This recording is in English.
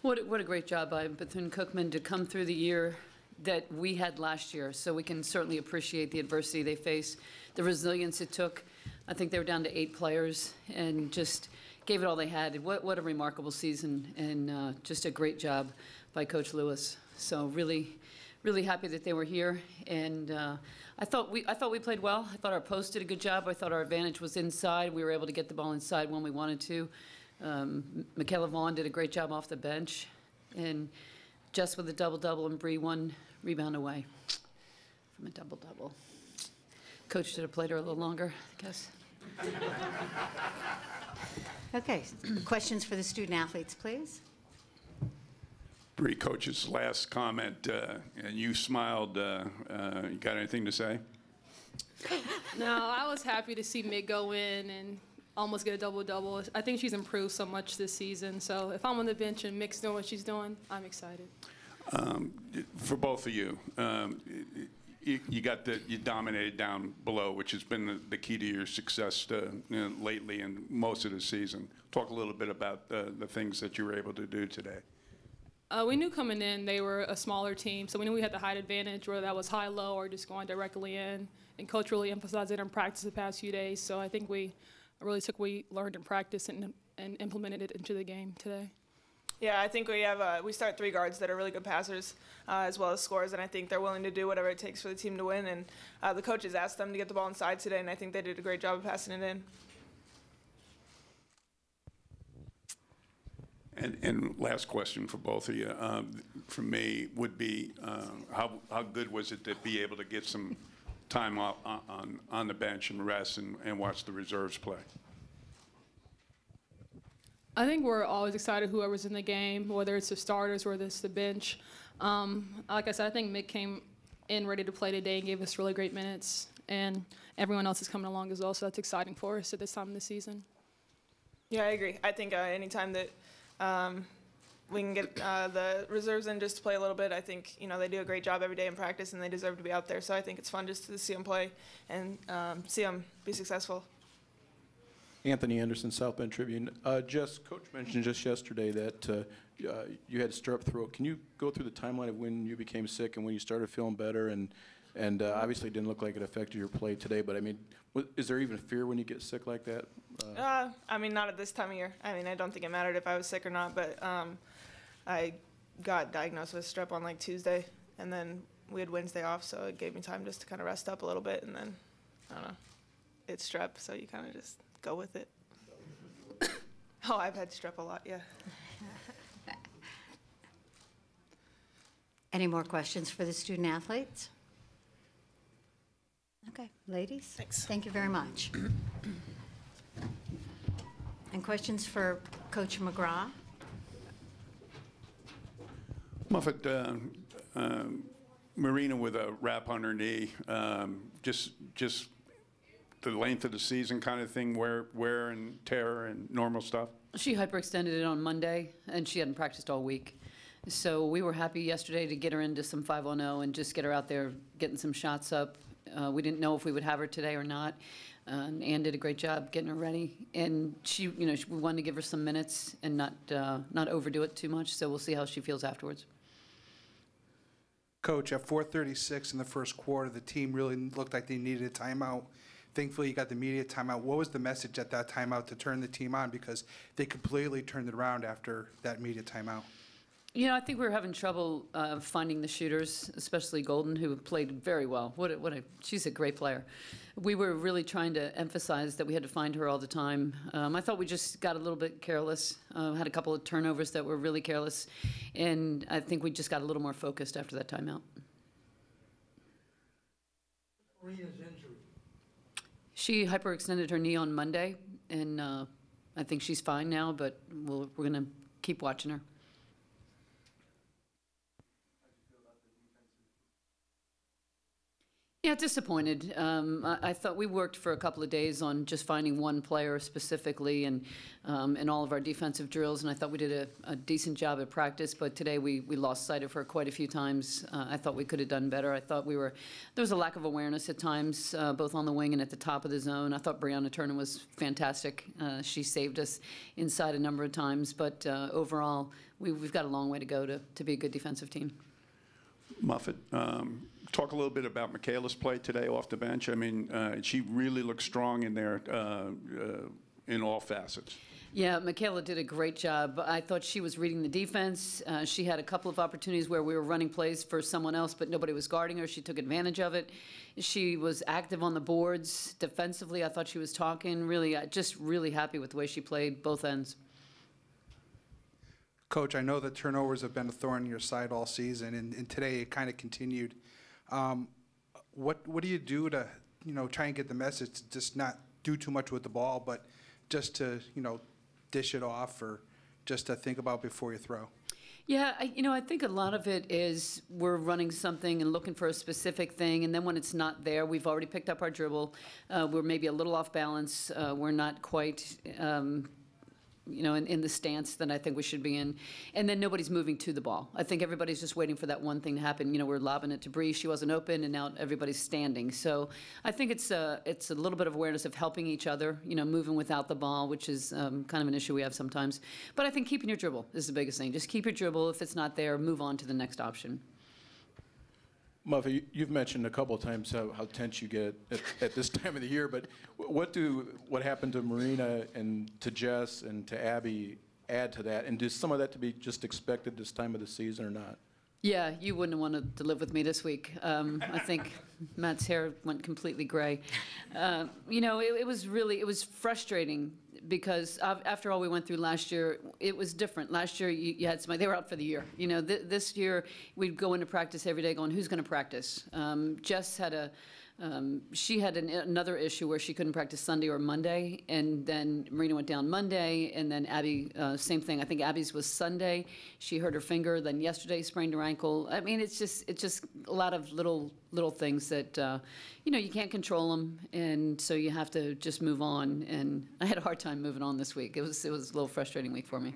What a great job by Bethune-Cookman to come through the year that we had last year. So we can certainly appreciate the adversity they faced, the resilience it took. I think they were down to 8 players and just gave it all they had. What a remarkable season, and just a great job by Coach Lewis. So really happy that they were here, and I thought we played well. I thought our post did a good job. I thought our advantage was inside. We were able to get the ball inside when we wanted to. Michaela Vaughn did a great job off the bench, and Jess with a double-double, and Bree 1 rebound away from a double-double. Coach should have played her a little longer, I guess. Okay, questions for the student athletes, please. Bree, Coach's last comment, and you smiled. You got anything to say? No, I was happy to see Mick go in and almost get a double-double. I think she's improved so much this season. So if I'm on the bench and Mick's doing what she's doing, I'm excited. For both of you, you dominated down below, which has been the key to your success lately and most of the season. Talk a little bit about the things that you were able to do today. We knew coming in they were a smaller team, so we knew we had the height advantage, whether that was high-low or just going directly in. And Coach really emphasized it in practice the past few days, so I think we really took what we learned in practice and implemented it into the game today. Yeah, I think we start 3 guards that are really good passers as well as scorers, and I think they're willing to do whatever it takes for the team to win. And the coaches asked them to get the ball inside today, and I think they did a great job of passing it in. And last question for both of you, from me, would be how good was it to be able to get some time off on the bench and rest and watch the reserves play? I think we're always excited whoever's in the game, whether it's the starters or it's the bench. Like I said, I think Mick came in ready to play today and gave us really great minutes, and everyone else is coming along as well, so that's exciting for us at this time of the season. Yeah, I agree. I think anytime that we can get the reserves in just to play a little bit, I think they do a great job every day in practice, and they deserve to be out there. So I think it's fun just to see them play and see them be successful. Anthony Anderson, South Bend Tribune. Coach mentioned just yesterday that you had strep throat. Can you go through the timeline of when you became sick and when you started feeling better? And obviously it didn't look like it affected your play today, but I mean, is there even fear when you get sick like that? I mean, not at this time of year. I mean, I don't think it mattered if I was sick or not, but I got diagnosed with strep on like Tuesday, and then we had Wednesday off, so it gave me time just to kind of rest up a little bit, and then, I don't know, it's strep, so you kind of just go with it. Oh, I've had strep a lot, yeah. Any more questions for the student athletes? Okay, ladies. Thanks. Thank you very much. And questions for Coach McGraw? Muffet, Marina with a wrap on her knee, just the length of the season kind of thing, wear and tear and normal stuff? She hyperextended it on Monday, and she hadn't practiced all week. So we were happy yesterday to get her into some 5-on-0 and just get her out there getting some shots up. We didn't know if we would have her today or not. Ann did a great job getting her ready, and we wanted to give her some minutes and not overdo it too much. So we'll see how she feels afterwards. Coach, at 4:36 in the first quarter, the team really looked like they needed a timeout. Thankfully, you got the immediate timeout. What was the message at that timeout to turn the team on? Because they completely turned it around after that immediate timeout. I think we were having trouble finding the shooters, especially Golden, who played very well. She's a great player. We were really trying to emphasize that we had to find her all the time. I thought we just got a little bit careless, had a couple of turnovers that were really careless, and I think we just got a little more focused after that timeout. Marina's injury. She hyperextended her knee on Monday, and I think she's fine now, but we're going to keep watching her. Yeah, disappointed. I thought we worked for a couple of days on just finding one player specifically and in all of our defensive drills, and I thought we did a decent job at practice, but today we lost sight of her quite a few times. I thought we could have done better. I thought there was a lack of awareness at times, both on the wing and at the top of the zone. I thought Brianna Turner was fantastic. She saved us inside a number of times, but overall we've got a long way to go to be a good defensive team. Muffet, talk a little bit about Michaela's play today off the bench. I mean, she really looked strong in there in all facets. Yeah, Michaela did a great job. I thought she was reading the defense. She had a couple of opportunities where we were running plays for someone else, but nobody was guarding her. She took advantage of it. She was active on the boards. Defensively, I thought she was talking. Really, just really happy with the way she played both ends. Coach, I know that turnovers have been a thorn in your side all season, and today it kind of continued. What do you do to, try and get the message to just not do too much with the ball, but just to, dish it off, or just to think about before you throw? Yeah, I think a lot of it is we're running something and looking for a specific thing, and then when it's not there, we've already picked up our dribble. We're maybe a little off balance. We're not quite, in the stance that I think we should be in. And then nobody's moving to the ball. I think everybody's just waiting for that one thing to happen. We're lobbing it to Bree. She wasn't open, and now everybody's standing. So I think it's a little bit of awareness of helping each other, moving without the ball, which is kind of an issue we have sometimes. But I think keeping your dribble is the biggest thing. Just keep your dribble. If it's not there, move on to the next option. Muffet, you've mentioned a couple of times how tense you get at this time of the year, but what happened to Marina and to Jess and to Abby add to that? And does some of that to be just expected this time of the season or not? Yeah, you wouldn't want to live with me this week. I think Matt's hair went completely gray. It was frustrating because after all we went through last year, it was different. Last year, you had somebody, they were out for the year. This year, we'd go into practice every day going, who's going to practice? Jess had she had another issue where she couldn't practice Sunday or Monday, and then Marina went down Monday, and then Abby, same thing. I think Abby's was Sunday. She hurt her finger. Then yesterday sprained her ankle. I mean, it's just a lot of little things that you can't control them, and so you have to just move on. And I had a hard time moving on this week. It was a little frustrating week for me.